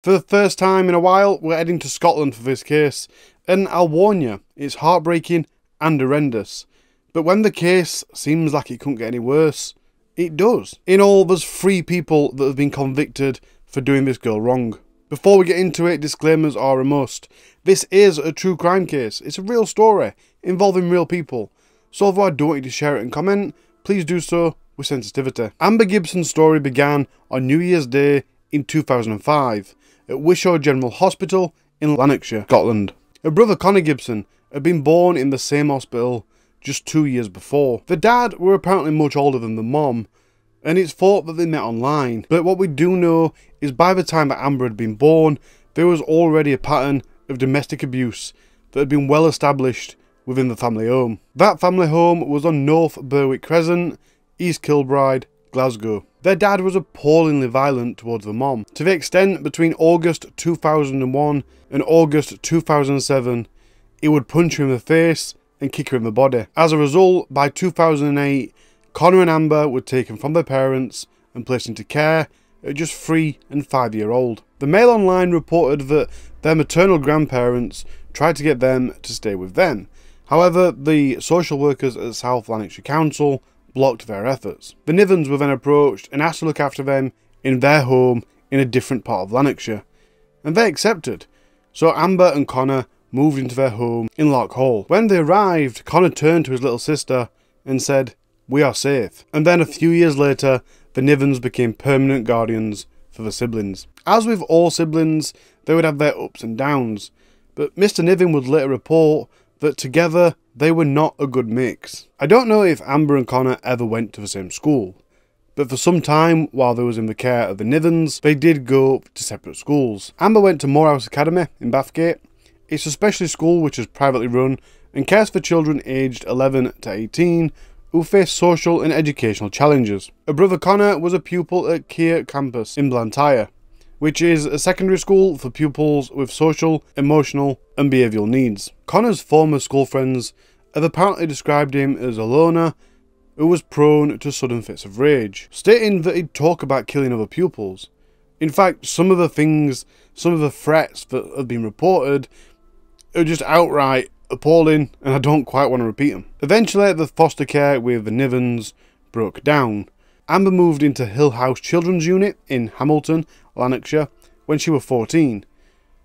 For the first time in a while, we're heading to Scotland for this case, and I'll warn you, it's heartbreaking and horrendous. But when the case seems like it couldn't get any worse, it does. In all, there's 3 people that have been convicted for doing this girl wrong. Before we get into it, disclaimers are a must. This is a true crime case. It's a real story involving real people. So although I don't want you to share it and comment, please do so with sensitivity. Amber Gibson's story began on New Year's Day in 2005 at Wishaw General Hospital in Lanarkshire, Scotland. Her brother Connor Gibson had been born in the same hospital just 2 years before. The dad were apparently much older than the mom, and it's thought that they met online. But what we do know is by the time that Amber had been born, there was already a pattern of domestic abuse that had been well established within the family home. That family home was on North Berwick Crescent, East Kilbride, Glasgow. Their dad was appallingly violent towards the mom, to the extent between August 2001 and August 2007, he would punch her in the face and kick her in the body. As a result, by 2008, Connor and Amber were taken from their parents and placed into care at just 3 and 5 years old. The Mail Online reported that their maternal grandparents tried to get them to stay with them. However, the social workers at South Lanarkshire Council blocked their efforts. The Nivens were then approached and asked to look after them in their home in a different part of Lanarkshire, and they accepted. So Amber and Connor moved into their home in Loch Hall. When they arrived, Connor turned to his little sister and said, "We are safe." And then a few years later, the Nivens became permanent guardians for the siblings. As with all siblings, they would have their ups and downs, but Mr. Niven would later report that together they were not a good mix. I don't know if Amber and Connor ever went to the same school, but for some time while they was in the care of the Nivens, they did go to separate schools. Amber went to Morehouse Academy in Bathgate. It's a specialist school which is privately run and cares for children aged 11 to 18 who face social and educational challenges. Her brother Connor was a pupil at Keir Campus in Blantyre, which is a secondary school for pupils with social, emotional and behavioural needs. Connor's former school friends have apparently described him as a loner who was prone to sudden fits of rage, stating that he'd talk about killing other pupils. In fact, some of the threats that have been reported are just outright appalling, and I don't quite want to repeat them. Eventually, the foster care with the Nivens broke down. Amber moved into Hill House Children's Unit in Hamilton, Lanarkshire, when she was 14.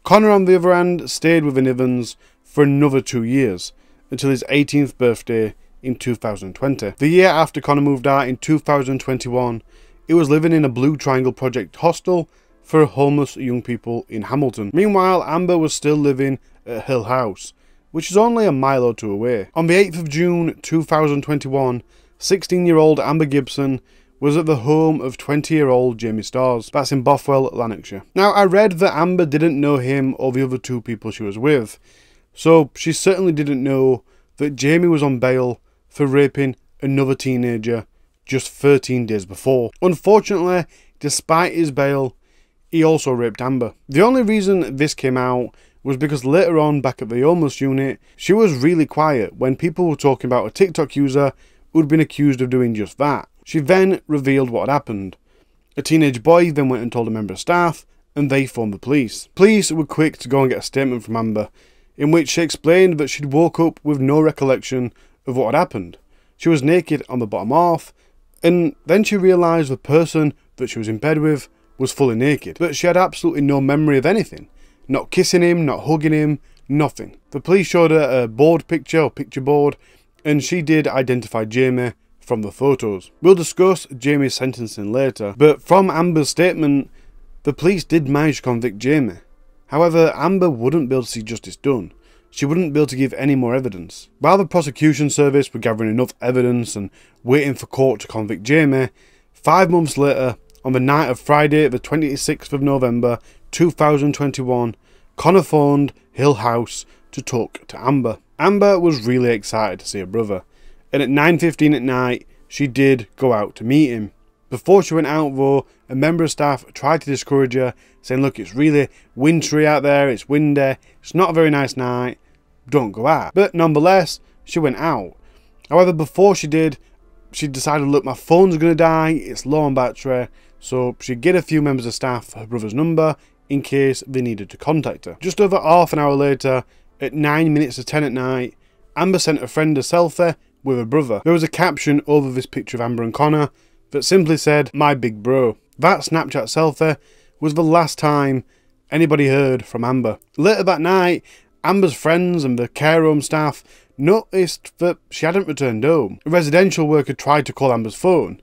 Connor, on the other hand, stayed with the Nivens for another 2 years, until his 18th birthday in 2020. The year after Connor moved out in 2021, he was living in a Blue Triangle Project hostel for homeless young people in Hamilton. Meanwhile, Amber was still living at Hill House, which is only a mile or 2 away. On the 8th of June 2021, 16-year-old Amber Gibson was at the home of 20-year-old Jamie Stars. That's in Bothwell, Lanarkshire. Now, I read that Amber didn't know him or the other 2 people she was with, so she certainly didn't know that Jamie was on bail for raping another teenager just 13 days before. Unfortunately, despite his bail, he also raped Amber. The only reason this came out was because later on, back at the homeless unit, she was really quiet when people were talking about a TikTok user who'd been accused of doing just that. She then revealed what had happened. A teenage boy then went and told a member of staff, and they phoned the police. Police were quick to go and get a statement from Amber, in which she explained that she'd woke up with no recollection of what had happened. She was naked on the bottom half, and then she realised the person that she was in bed with was fully naked, but she had absolutely no memory of anything. Not kissing him, not hugging him, nothing. The police showed her a board picture or picture board, and she did identify Jamie from the photos. We'll discuss Jamie's sentencing later, but from Amber's statement, the police did manage to convict Jamie. However, Amber wouldn't be able to see justice done. She wouldn't be able to give any more evidence. While the prosecution service were gathering enough evidence and waiting for court to convict Jamie, 5 months later, on the night of Friday the 26th of November 2021, Connor phoned Hill House to talk to Amber. Amber was really excited to see her brother, and at 9:15 at night, she did go out to meet him. Before she went out though, a member of staff tried to discourage her, saying, "Look, it's really wintry out there, it's windy, it's not a very nice night, don't go out." But nonetheless, she went out. However, before she did, she decided, look, my phone's going to die, it's low on battery, so she'd get a few members of staff her brother's number in case they needed to contact her. Just over half an hour later, at 9 minutes to 10 at night, Amber sent a friend a selfie with her brother. There was a caption over this picture of Amber and Connor that simply said, "My big bro." That Snapchat selfie was the last time anybody heard from Amber. Later that night, Amber's friends and the care home staff noticed that she hadn't returned home. A residential worker tried to call Amber's phone.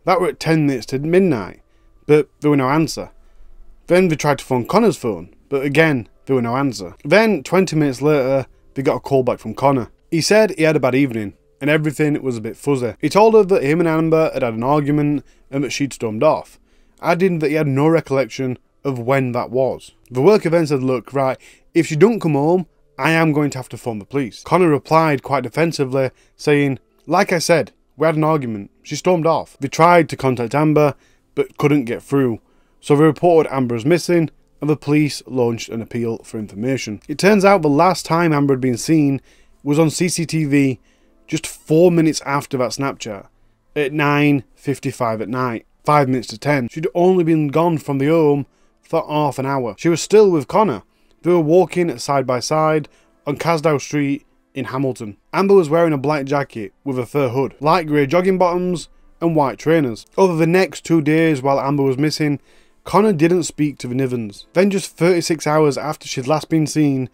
That were at 10 minutes to midnight, but there were no answer. Then they tried to phone Connor's phone, but again, there were no answer. Then, 20 minutes later, they got a call back from Connor. He said he had a bad evening, and everything was a bit fuzzy. He told her that him and Amber had had an argument, and that she'd stormed off, adding that he had no recollection of when that was. The worker then said, "Look, right, if she don't come home, I am going to have to phone the police." Connor replied quite defensively, saying, "Like I said, we had an argument. She stormed off." They tried to contact Amber, but couldn't get through, so they reported Amber as missing, and the police launched an appeal for information. It turns out the last time Amber had been seen was on CCTV just 4 minutes after that Snapchat, at 9:55 at night, 5 minutes to 10. She'd only been gone from the home for half an hour. She was still with Connor. They were walking side by side on Casdow Street in Hamilton. Amber was wearing a black jacket with a fur hood, light grey jogging bottoms and white trainers. Over the next 2 days while Amber was missing, Connor didn't speak to the Nivens. Then just 36 hours after she'd last been seen,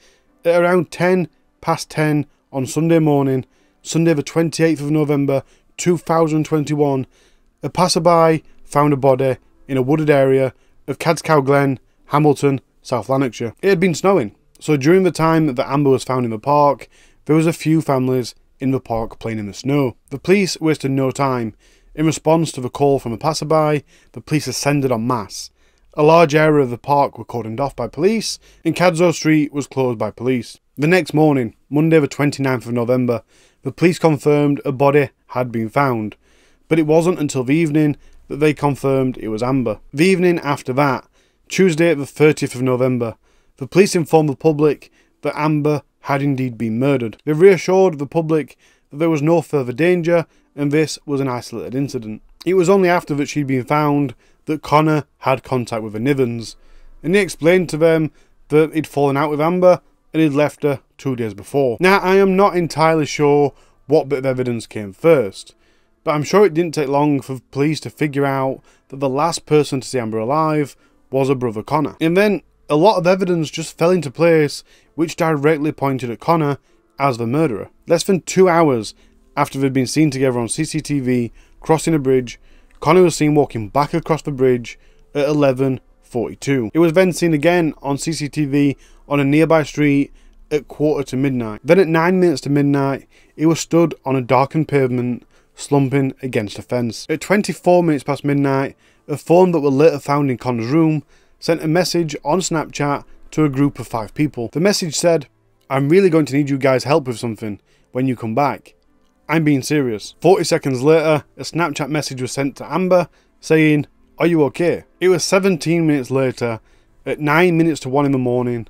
at around 10 past 10 on Sunday morning, Sunday the 28th of November 2021, a passerby found a body in a wooded area of Cadscow Glen, Hamilton, South Lanarkshire. It had been snowing, so during the time that Amber was found in the park, there was a few families in the park playing in the snow. The police wasted no time. In response to the call from a passerby, the police ascended en masse. A large area of the park were cordoned off by police, and Cadzow Street was closed by police. The next morning, Monday the 29th of November, the police confirmed a body had been found, but it wasn't until the evening that they confirmed it was Amber. The evening after that, Tuesday the 30th of November, the police informed the public that Amber had indeed been murdered. They reassured the public that there was no further danger and this was an isolated incident. It was only after that she'd been found that Connor had contact with the Nivens, and he explained to them that he'd fallen out with Amber and he'd left her 2 days before. Now, I am not entirely sure what bit of evidence came first, but I'm sure it didn't take long for police to figure out that the last person to see Amber alive was her brother Connor. And then a lot of evidence just fell into place which directly pointed at Connor as the murderer. Less than 2 hours after they'd been seen together on CCTV crossing a bridge, Connor was seen walking back across the bridge at 11:42. It was then seen again on CCTV on a nearby street at 1:45. Then at 9 minutes to midnight, he was stood on a darkened pavement, slumping against a fence. At 24 minutes past midnight, a phone that was later found in Connor's room sent a message on Snapchat to a group of 5 people. The message said, "I'm really going to need you guys' help with something when you come back. I'm being serious." 40 seconds later, a Snapchat message was sent to Amber saying, "Are you okay?" It was 17 minutes later, at 9 minutes to 1 in the morning,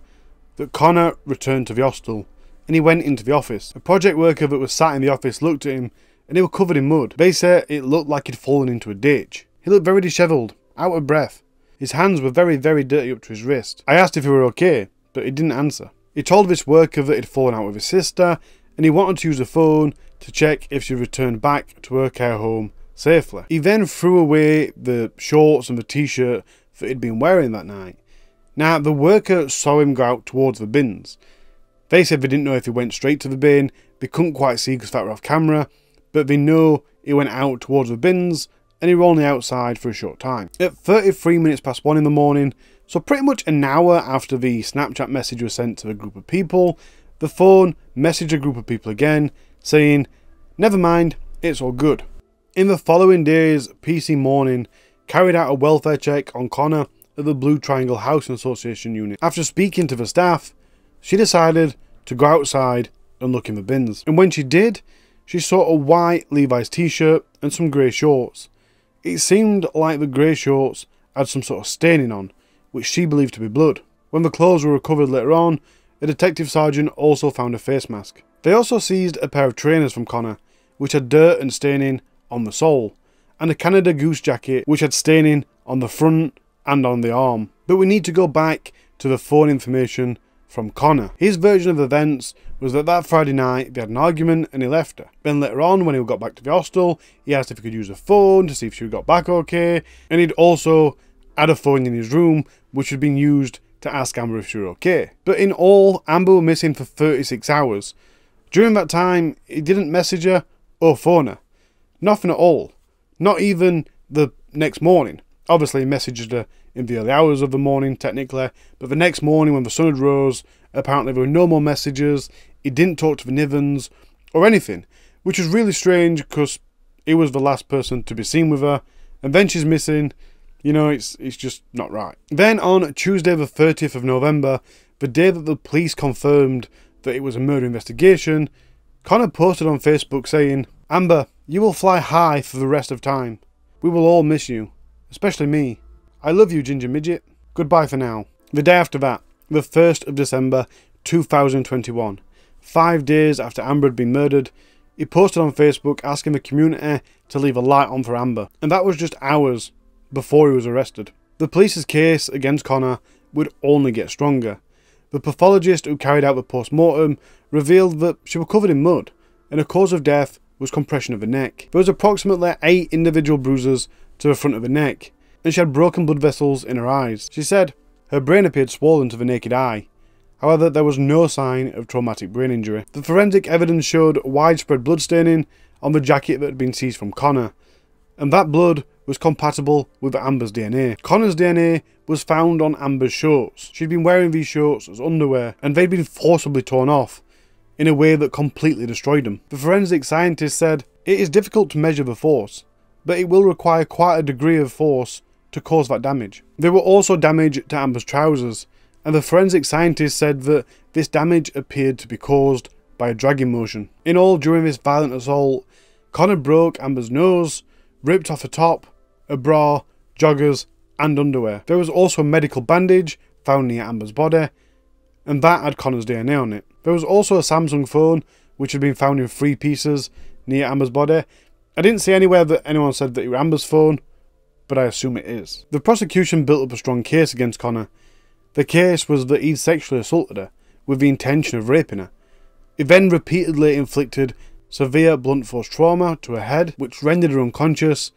that Connor returned to the hostel and he went into the office. A project worker that was sat in the office looked at him and he was covered in mud. They said it looked like he'd fallen into a ditch. He looked very dishevelled, out of breath. His hands were very, very dirty up to his wrist. I asked if he were okay, but he didn't answer. He told this worker that he'd fallen out with his sister and he wanted to use the phone to check if she returned back to her care home safely. He then threw away the shorts and the t-shirt that he'd been wearing that night. Now, the worker saw him go out towards the bins. They said they didn't know if he went straight to the bin, they couldn't quite see because that were off camera, but they know he went out towards the bins and he was only outside for a short time. At 33 minutes past 1 in the morning, so pretty much an hour after the Snapchat message was sent to a group of people, the phone messaged a group of people again, saying, "Never mind, it's all good." In the following days, PC Morning carried out a welfare check on Connor at the Blue Triangle Housing Association unit. After speaking to the staff, she decided to go outside and look in the bins. And when she did, she saw a white Levi's t-shirt and some grey shorts. It seemed like the grey shorts had some sort of staining on, which she believed to be blood. When the clothes were recovered later on, a detective sergeant also found a face mask. They also seized a pair of trainers from Connor, which had dirt and staining on the sole, and a Canada Goose jacket which had staining on the front and on the arm. But we need to go back to the phone information from Connor. His version of events was that Friday night they had an argument and he left her. Then later on, when he got back to the hostel, he asked if he could use a phone to see if she got back okay, and he'd also had a phone in his room which had been used to ask Amber if she were okay. But in all, Amber was missing for 36 hours. During that time, he didn't message her or phone her. Nothing at all. Not even the next morning. Obviously, he messaged her in the early hours of the morning, technically, but the next morning when the sun had rose, apparently there were no more messages. He didn't talk to the Nivens or anything, which was really strange because he was the last person to be seen with her, and then she's missing. You know, it's just not right. Then on Tuesday the 30th of November, the day that the police confirmed that it was a murder investigation, Connor posted on Facebook saying, "Amber, you will fly high for the rest of time. We will all miss you, especially me. I love you, Ginger Midget. Goodbye for now." The day after that, the 1st of December 2021, 5 days after Amber had been murdered, he posted on Facebook asking the community to leave a light on for Amber, and that was just hours before he was arrested. The police's case against Connor would only get stronger. The pathologist who carried out the post-mortem revealed that she was covered in mud, and the cause of death was compression of the neck. There was approximately 8 individual bruises to the front of the neck, and she had broken blood vessels in her eyes. She said her brain appeared swollen to the naked eye. However, there was no sign of traumatic brain injury. The forensic evidence showed widespread bloodstaining on the jacket that had been seized from Connor, and that blood was compatible with Amber's DNA. Connor's DNA was found on Amber's shorts. She'd been wearing these shorts as underwear, and they'd been forcibly torn off in a way that completely destroyed them. The forensic scientist said, "It is difficult to measure the force, but it will require quite a degree of force to cause that damage." There were also damage to Amber's trousers, and the forensic scientist said that this damage appeared to be caused by a dragging motion. In all, during this violent assault, Connor broke Amber's nose, ripped off a top, a bra, joggers, and underwear. There was also a medical bandage found near Amber's body, and that had Connor's DNA on it. There was also a Samsung phone, which had been found in 3 pieces near Amber's body. I didn't see anywhere that anyone said that it was Amber's phone, but I assume it is. The prosecution built up a strong case against Connor. The case was that he'd sexually assaulted her with the intention of raping her. He then repeatedly inflicted severe blunt force trauma to her head, which rendered her unconscious,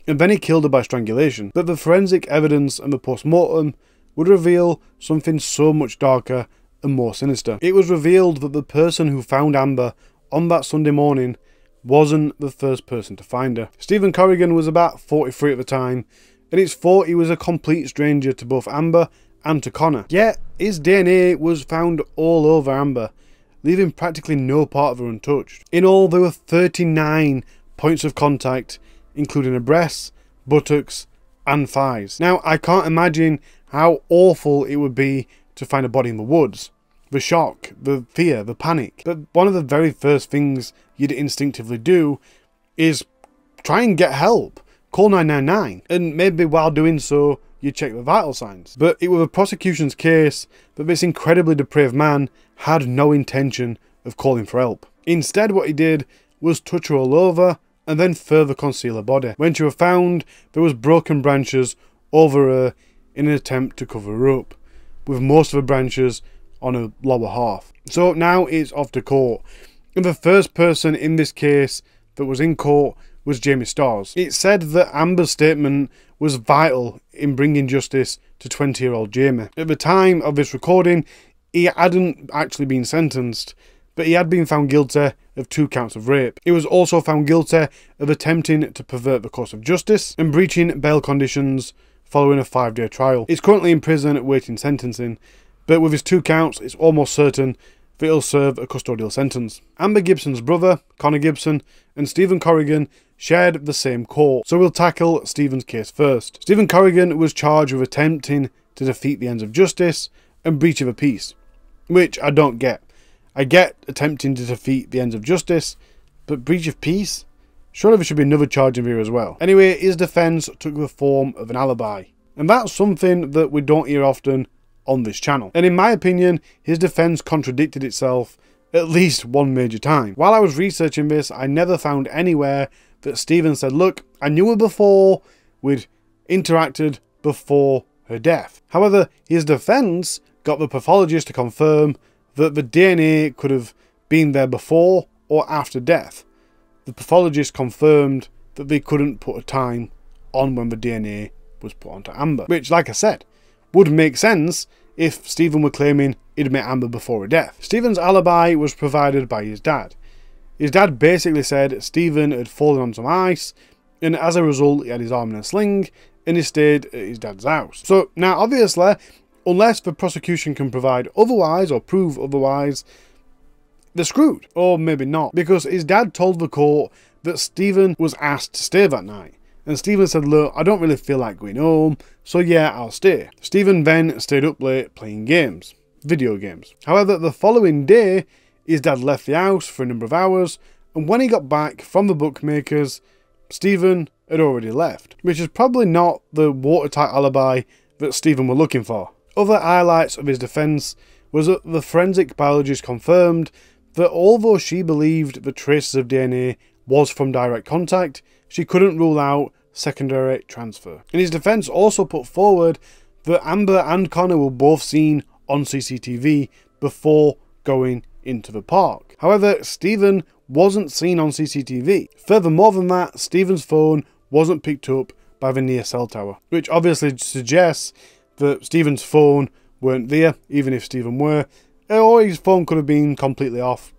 and then he killed her by strangulation. But the forensic evidence and the post-mortem would reveal something so much darker and more sinister. It was revealed that the person who found Amber on that Sunday morning wasn't the first person to find her. Stephen Corrigan was about 43 at the time, and it's thought he was a complete stranger to both Amber and to Connor. Yet, his DNA was found all over Amber, leaving practically no part of her untouched. In all, there were 39 points of contact, including her breasts, buttocks, and thighs. Now, I can't imagine how awful it would be to find a body in the woods. The shock, the fear, the panic. But one of the very first things you'd instinctively do is try and get help. Call 999. And maybe while doing so, you check the vital signs. But it was the prosecution's case that this incredibly depraved man had no intention of calling for help. Instead, what he did was touch her all over and then further conceal her body. When she was found, there was broken branches over her in an attempt to cover her up, with most of the branches on her lower half. So now it's off to court. And the first person in this case that was in court was Jamie Starrs. It said that Amber's statement was vital in bringing justice to 20-year-old Jamie. At the time of this recording, he hadn't actually been sentenced, but he had been found guilty of 2 counts of rape. He was also found guilty of attempting to pervert the course of justice and breaching bail conditions following a 5-day trial. He's currently in prison awaiting sentencing, but with his 2 counts, it's almost certain that he'll serve a custodial sentence. Amber Gibson's brother, Connor Gibson, and Stephen Corrigan shared the same court, so we'll tackle Stephen's case first. Stephen Corrigan was charged with attempting to defeat the ends of justice and breach of a peace, which I don't get. I get attempting to defeat the ends of justice, but breach of peace? Surely there should be another charge in here as well. Anyway, his defence took the form of an alibi, and that's something that we don't hear often on this channel. And in my opinion, his defence contradicted itself at least one major time. While I was researching this, I never found anywhere that Stephen said, look, I knew her before, we'd interacted before her death. However, his defence got the pathologist to confirm that the DNA could have been there before or after death. The pathologist confirmed that they couldn't put a time on when the DNA was put onto Amber, which, like I said, would make sense if Stephen were claiming he'd met Amber before her death. Stephen's alibi was provided by his dad. His dad basically said Stephen had fallen on some ice, and as a result he had his arm in a sling, and he stayed at his dad's house. So now obviously, unless the prosecution can provide otherwise or prove otherwise, they're screwed. Or maybe not, because his dad told the court that Stephen was asked to stay that night. And Stephen said, look, I don't really feel like going home, so yeah, I'll stay. Stephen then stayed up late playing games, video games. However, the following day, his dad left the house for a number of hours, and when he got back from the bookmakers, Stephen had already left, which is probably not the watertight alibi that Stephen were looking for. Other highlights of his defence was that the forensic biologist confirmed that although she believed the traces of DNA was from direct contact, she couldn't rule out secondary transfer. And his defence also put forward that Amber and Connor were both seen on CCTV before going into the park. However, Stephen wasn't seen on CCTV. Furthermore than that, Stephen's phone wasn't picked up by the near cell tower, which obviously suggests that Stephen's phone weren't there, even if Stephen were, or his phone could have been completely off,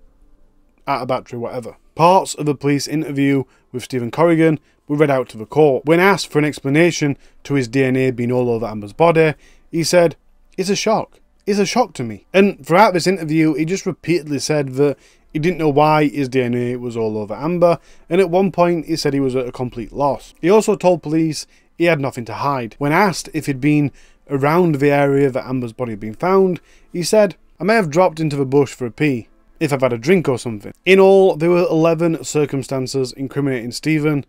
out of battery, whatever. Parts of the police interview with Stephen Corrigan were read out to the court. When asked for an explanation to his DNA being all over Amber's body, he said, "It's a shock. It's a shock to me." And throughout this interview, he just repeatedly said that he didn't know why his DNA was all over Amber, and at one point he said he was at a complete loss. He also told police he had nothing to hide. When asked if he'd been around the area that Amber's body had been found, he said, "I may have dropped into the bush for a pee, if I've had a drink or something." In all, there were 11 circumstances incriminating Stephen,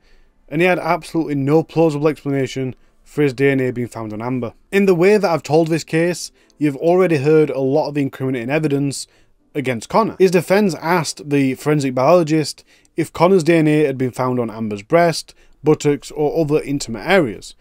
and he had absolutely no plausible explanation for his DNA being found on Amber. In the way that I've told this case, you've already heard a lot of the incriminating evidence against Connor. His defence asked the forensic biologist if Connor's DNA had been found on Amber's breast, buttocks or other intimate areas,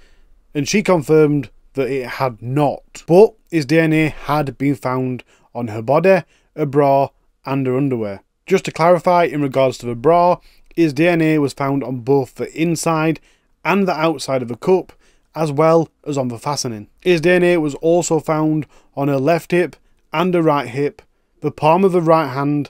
and she confirmed that it had not. But his DNA had been found on her body, her bra and her underwear. Just to clarify, in regards to the bra, his DNA was found on both the inside and the outside of the cup, as well as on the fastening. His DNA was also found on her left hip and her right hip, the palm of the right hand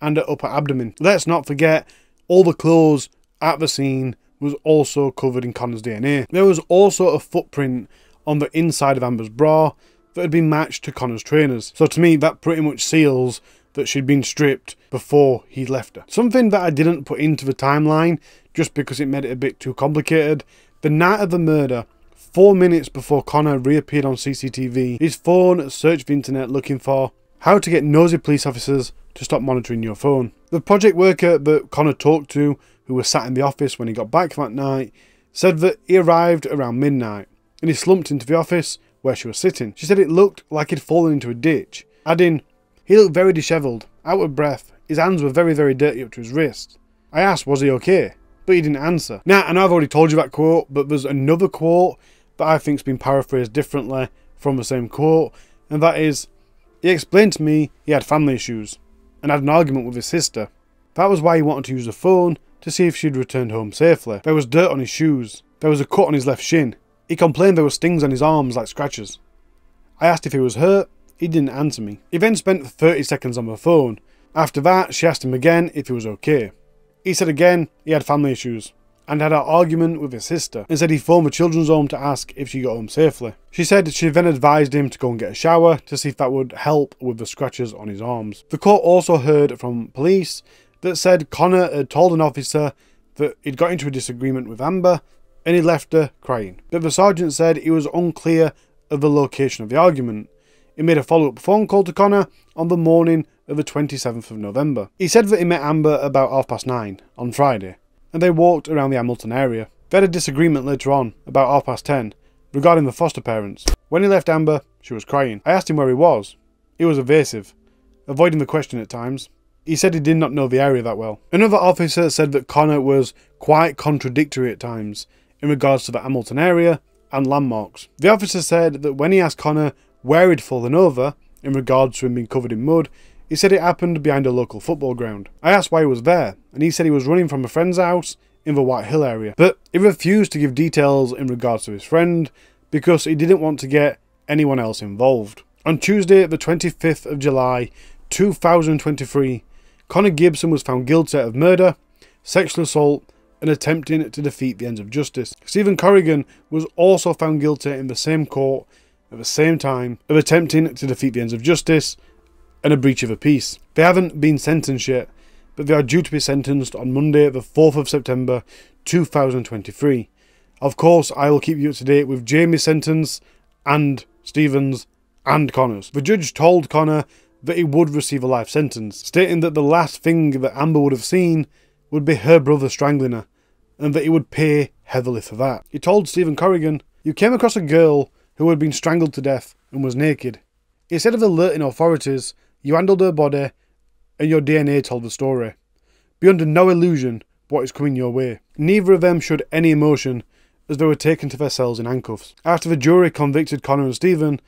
and her upper abdomen. Let's not forget, all the clothes at the scene was also covered in Connor's DNA. There was also a footprint on the inside of Amber's bra that had been matched to Connor's trainers. So to me, that pretty much seals that she'd been stripped before he left her. Something that I didn't put into the timeline, just because it made it a bit too complicated, the night of the murder, 4 minutes before Connor reappeared on CCTV, his phone searched the internet looking for how to get nosy police officers to stop monitoring your phone. The project worker that Connor talked to, who was sat in the office when he got back that night, said that he arrived around midnight, and he slumped into the office where she was sitting. She said it looked like he'd fallen into a ditch, adding, "He looked very dishevelled, out of breath, his hands were very, very dirty up to his wrists. I asked, was he okay? But he didn't answer." Now, I know I've already told you that quote, but there's another quote that I think's been paraphrased differently from the same quote, and that is, "He explained to me he had family issues, and had an argument with his sister. That was why he wanted to use the phone to see if she'd returned home safely. There was dirt on his shoes. There was a cut on his left shin. He complained there were stings on his arms like scratches. I asked if he was hurt. He didn't answer me." He then spent 30 seconds on the phone. After that, she asked him again if he was okay. He said again he had family issues, and had an argument with his sister, and said he phoned the children's home to ask if she got home safely. She said she then advised him to go and get a shower to see if that would help with the scratches on his arms. The court also heard from police that said Connor had told an officer that he'd got into a disagreement with Amber and he left her crying. But the sergeant said he was unclear of the location of the argument. He made a follow-up phone call to Connor on the morning of the 27th of November. He said that he met Amber about 9:30 on Friday, and they walked around the Hamilton area. They had a disagreement later on, about 10:30, regarding the foster parents. When he left Amber, she was crying. I asked him where he was. He was evasive, avoiding the question at times. He said he did not know the area that well. Another officer said that Connor was quite contradictory at times in regards to the Hamilton area and landmarks. The officer said that when he asked Connor where he'd fallen over, in regards to him being covered in mud, he said it happened behind a local football ground. I asked why he was there, and he said he was running from a friend's house in the White Hill area. But he refused to give details in regards to his friend, because he didn't want to get anyone else involved. On Tuesday, the 25th of July, 2023, Connor Gibson was found guilty of murder, sexual assault, and attempting to defeat the ends of justice. Stephen Corrigan was also found guilty in the same court at the same time of attempting to defeat the ends of justice and a breach of a peace. They haven't been sentenced yet, but they are due to be sentenced on Monday, the 4th of September, 2023. Of course, I will keep you up to date with Jamie's sentence, and Stephen's, and Connor's. The judge told Connor that he would receive a life sentence, stating that the last thing that Amber would have seen would be her brother strangling her, and that he would pay heavily for that. He told Stephen Corrigan, "You came across a girl who had been strangled to death and was naked. Instead of alerting authorities, you handled her body, and your DNA told the story. Be under no illusion what is coming your way." Neither of them showed any emotion as they were taken to their cells in handcuffs. After the jury convicted Connor and Stephen,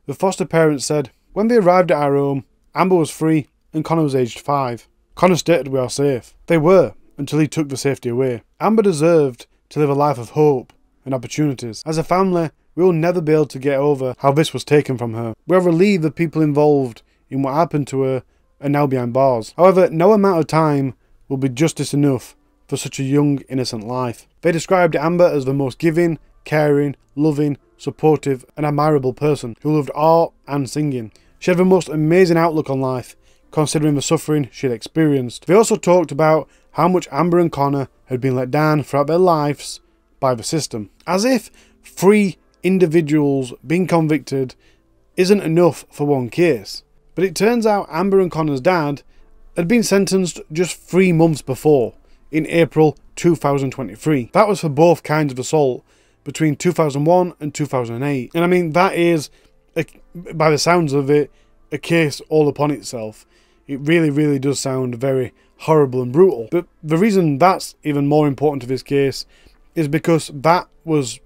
the foster parents said, "When they arrived at our home, Amber was 3 and Connor was aged 5. Connor stated we are safe." They were, until he took the safety away. Amber deserved to live a life of hope and opportunities. As a family, we will never be able to get over how this was taken from her. We are relieved the people involved in what happened to her are now behind bars. However, no amount of time will be justice enough for such a young, innocent life. They described Amber as the most giving, caring, loving, supportive and admirable person who loved art and singing. She had the most amazing outlook on life, considering the suffering she had experienced. They also talked about how much Amber and Connor had been let down throughout their lives by the system. As if 3 individuals being convicted isn't enough for one case. But it turns out Amber and Connor's dad had been sentenced just 3 months before, in April 2023. That was for both kinds of assault between 2001 and 2008. And I mean, that is, by the sounds of it, a case all upon itself. It really, really does sound very horrible and brutal. But the reason that's even more important to this case is because that was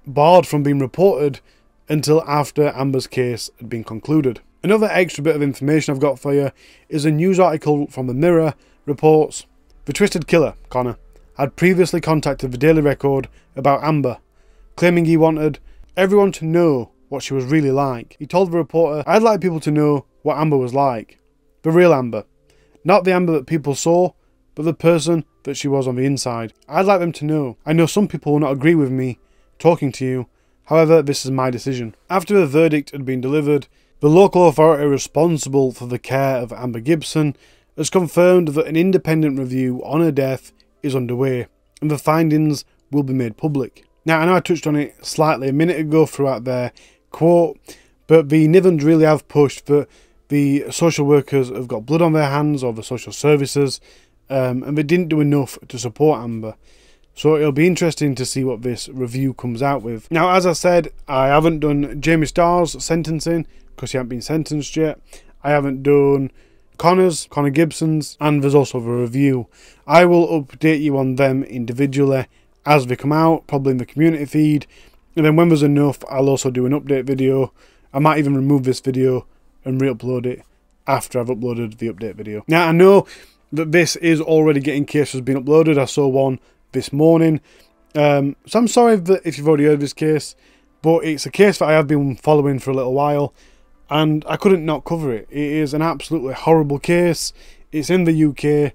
barred from being reported until after Amber's case had been concluded. Another extra bit of information I've got for you is a news article from the Mirror reports the twisted killer, Connor, had previously contacted the Daily Record about Amber, claiming he wanted everyone to know what she was really like. He told the reporter, "I'd like people to know what Amber was like. The real Amber. Not the Amber that people saw, but the person that she was on the inside. I'd like them to know. I know some people will not agree with me talking to you. However, this is my decision." After the verdict had been delivered, the local authority responsible for the care of Amber Gibson has confirmed that an independent review on her death is underway, and the findings will be made public. Now, I know I touched on it slightly a minute ago throughout their quote, but the Nivens really have pushed that the social workers have got blood on their hands, or the social services, and they didn't do enough to support Amber. So it'll be interesting to see what this review comes out with. Now, as I said, I haven't done Jamie Starr's sentencing because he hasn't been sentenced yet. I haven't done Connor Gibson's, and there's also the review. I will update you on them individually as they come out, probably in the community feed. And then when there's enough, I'll also do an update video. I might even remove this video and re-upload it after I've uploaded the update video. Now, I know that this is already getting cases being uploaded. I saw one this morning. So I'm sorry if you've already heard this case, but it's a case that I have been following for a little while, and I couldn't not cover it. It is an absolutely horrible case. It's in the UK,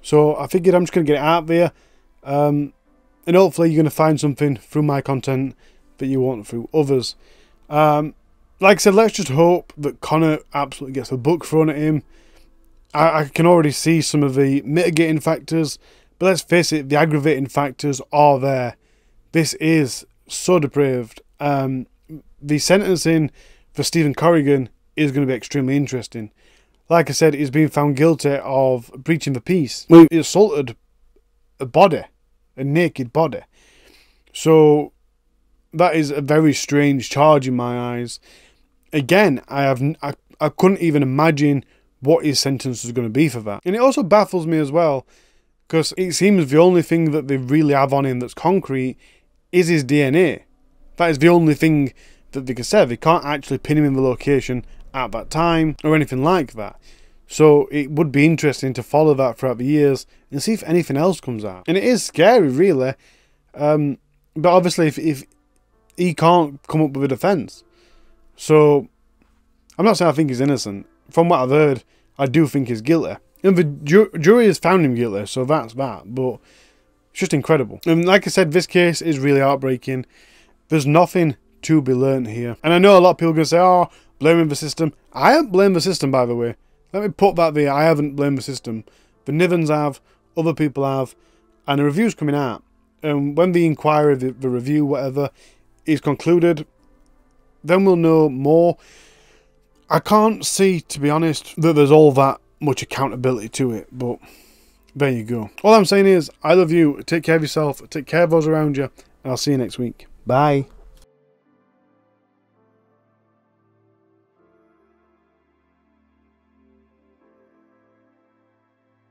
so I figured I'm just going to get it out there, and hopefully you're going to find something through my content that you want through others. Like I said, let's just hope that Connor absolutely gets a book thrown at him. I can already see some of the mitigating factors, but let's face it, the aggravating factors are there. This is so depraved. The sentencing for Stephen Corrigan is going to be extremely interesting. Like I said, he's been found guilty of breaching the peace. He assaulted a body, a naked body. So that is a very strange charge in my eyes. Again, I couldn't even imagine what his sentence is going to be for that. And it also baffles me as well, because it seems the only thing that they really have on him that's concrete is his DNA. That is the only thing that they can say. They can't actually pin him in the location at that time or anything like that. So it would be interesting to follow that throughout the years and see if anything else comes out. And it is scary, really. But obviously, if he can't come up with a defence. So I'm not saying I think he's innocent. From what I've heard, I do think he's guilty. And the jury has found him guilty, so that's that. But it's just incredible. And like I said, this case is really heartbreaking. There's nothing to be learned here. And I know a lot of people are going to say, oh, blaming the system. I haven't blamed the system, by the way. Let me put that there. I haven't blamed the system. The Nivens have, other people have, and the review's coming out. And when the inquiry, the review, whatever, is concluded, then we'll know more. I can't see, to be honest, that there's all that much accountability to it, but there you go. All I'm saying is, I love you. Take care of yourself. Take care of those around you. And I'll see you next week. Bye.